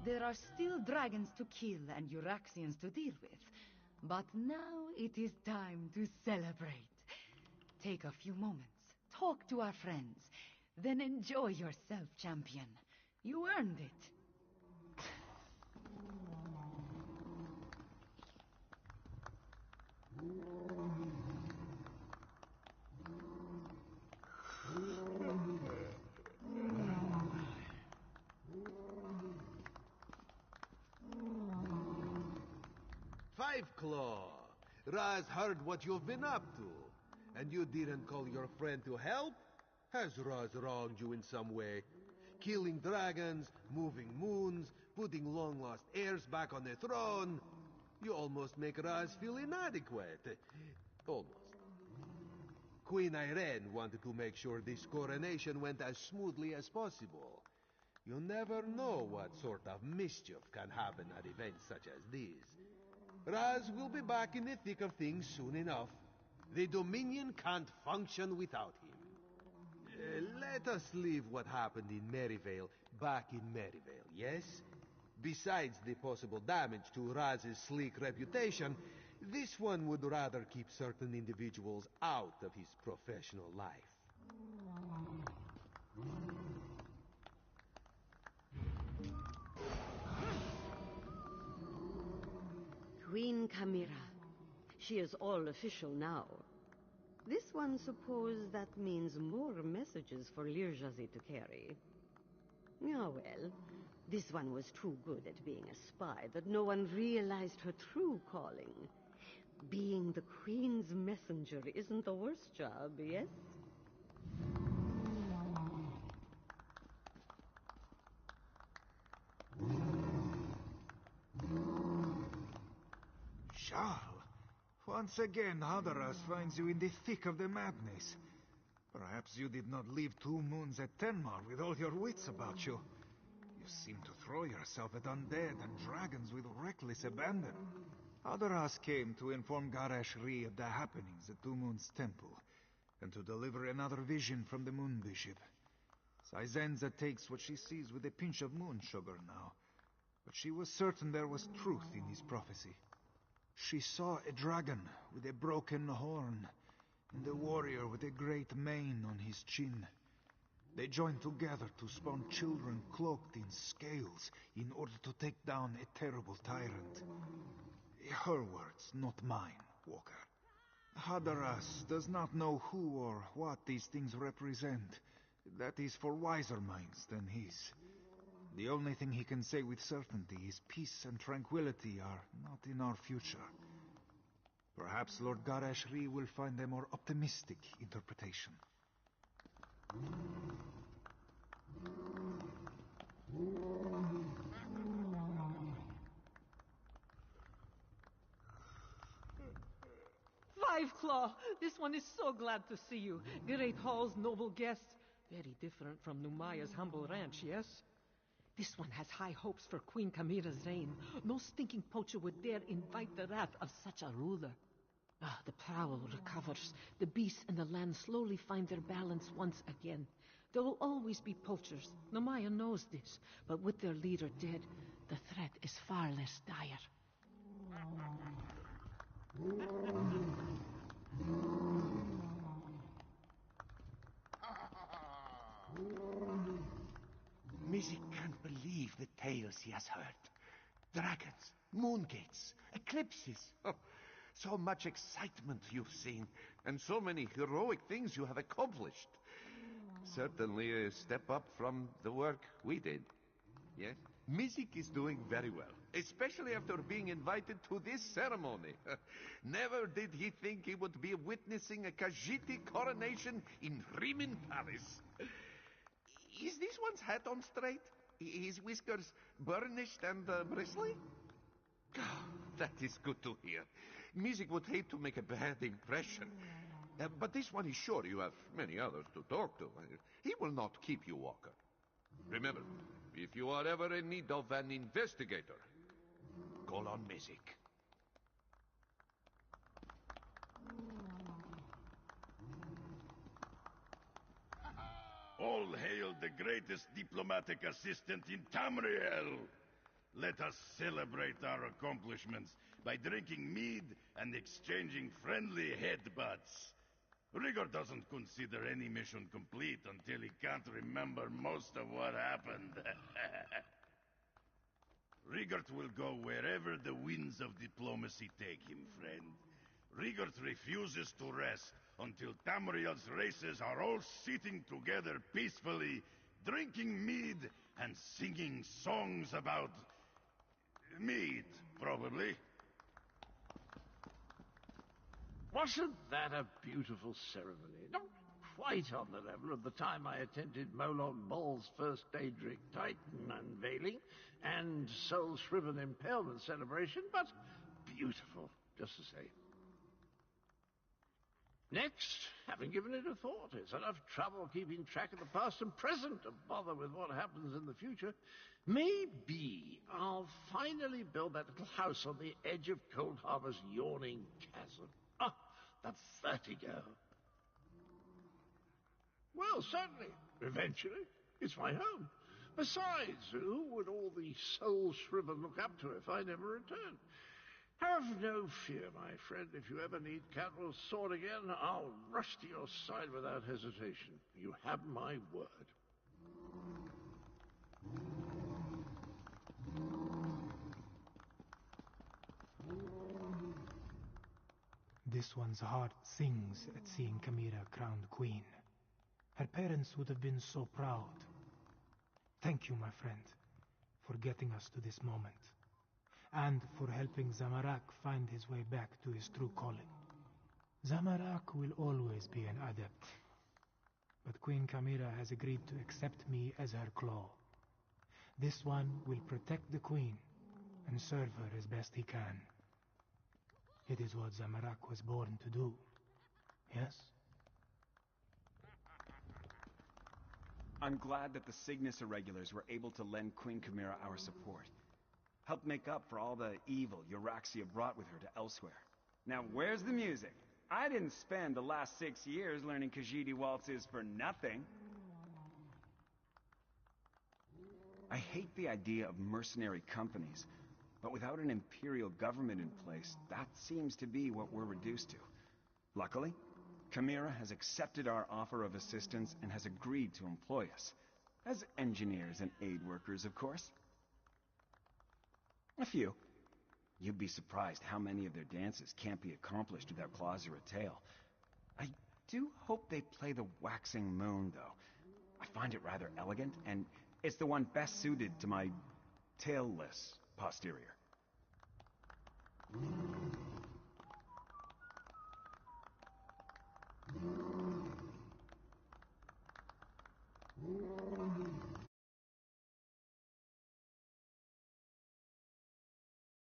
There are still dragons to kill and Euraxians to deal with. But now it is time to celebrate. Take a few moments, talk to our friends, then enjoy yourself, champion. You earned it. 5-Claw, Raz heard what you've been up to. And you didn't call your friend to help? Has Raz wronged you in some way? Killing dragons, moving moons, putting long-lost heirs back on the throne. You almost make Raz feel inadequate. Almost. Queen Irene wanted to make sure this coronation went as smoothly as possible. You never know what sort of mischief can happen at events such as these. Raz will be back in the thick of things soon enough. The Dominion can't function without him. Let us leave what happened in Maryvale back in Maryvale, yes? Besides the possible damage to Raz's sleek reputation, this one would rather keep certain individuals out of his professional life. Queen Chimera. She is all official now. This one suppose that means more messages for Lirjazi to carry. Oh well, this one was too good at being a spy that no one realized her true calling. Being the Queen's messenger isn't the worst job, yes? Charles, once again Hadaras finds you in the thick of the madness. Perhaps you did not leave 2 moons at Tenmar with all your wits about you. You seem to throw yourself at undead and dragons with reckless abandon. Hadaras came to inform Garash-Ri of the happenings at 2 Moons Temple, and to deliver another vision from the Moon Bishop. Saizenza takes what she sees with a pinch of moon sugar now, but she was certain there was truth in his prophecy. She saw a dragon with a broken horn, and a warrior with a great mane on his chin. They joined together to spawn children cloaked in scales in order to take down a terrible tyrant. Her words, not mine, Walker. Hadaras does not know who or what these things represent. That is for wiser minds than his. The only thing he can say with certainty is peace and tranquility are not in our future. Perhaps Lord Garash-Ri will find a more optimistic interpretation. 5-Claw, this one is so glad to see you. Great Hall's noble guest. Very different from Numaya's humble ranch, yes? This one has high hopes for Queen Chimera's reign. No stinking poacher would dare invite the wrath of such a ruler. The prowl recovers. The beasts and the land slowly find their balance once again. There will always be poachers. Numaya knows this. But with their leader dead, the threat is far less dire. Mizik can't believe the tales he has heard. Dragons, moongates, eclipses. Oh, so much excitement you've seen, and so many heroic things you have accomplished. Certainly a step up from the work we did. Yes? Mizik is doing very well, especially after being invited to this ceremony. Never did he think he would be witnessing a Khajiiti coronation in Rimin Palace. Is this one's hat on straight? His whiskers burnished and bristly? That is good to hear. Mizik would hate to make a bad impression. But this one is sure you have many others to talk to. He will not keep you, Walker. Remember, if you are ever in need of an investigator, call on Mizik. All hail the greatest diplomatic assistant in Tamriel! Let us celebrate our accomplishments by drinking mead and exchanging friendly headbutts. Rigor doesn't consider any mission complete until he can't remember most of what happened. Rigert will go wherever the winds of diplomacy take him, friend. Rigert refuses to rest until Tamriel's races are all sitting together peacefully, drinking mead and singing songs about... mead, probably. Wasn't that a beautiful ceremony? Not quite on the level of the time I attended Molon Ball's first Daedric Titan unveiling and Soul Shriven Impalement celebration, but beautiful, just the same. Next, having given it a thought, it's enough trouble keeping track of the past and present to bother with what happens in the future. Maybe I'll finally build that little house on the edge of Cold Harbor's yawning chasm. Ah, the vertigo. Well, certainly. Eventually. It's my home. Besides, who would all the Soul Shriven look up to if I never returned? Have no fear, my friend. If you ever need Catel's sword again, I'll rush to your side without hesitation. You have my word. This one's heart sings at seeing Chimera crowned queen. Her parents would have been so proud. Thank you, my friend, for getting us to this moment, and for helping Zamorak find his way back to his true calling. Zamorak will always be an adept, but Queen Chimera has agreed to accept me as her claw. This one will protect the queen and serve her as best he can. It is what Zamorak was born to do, yes? I'm glad that the Cygnus Irregulars were able to lend Queen Chimera our support. Helped make up for all the evil Euraxia brought with her to elsewhere. Now where's the music? I didn't spend the last 6 years learning Khajiit waltzes for nothing. I hate the idea of mercenary companies, but without an imperial government in place, that seems to be what we're reduced to. Luckily, Chimera has accepted our offer of assistance and has agreed to employ us. As engineers and aid workers, of course. A few. You'd be surprised how many of their dances can't be accomplished without claws or a tail. I do hope they play the Waxing Moon, though. I find it rather elegant, and it's the one best suited to my tailless posterior.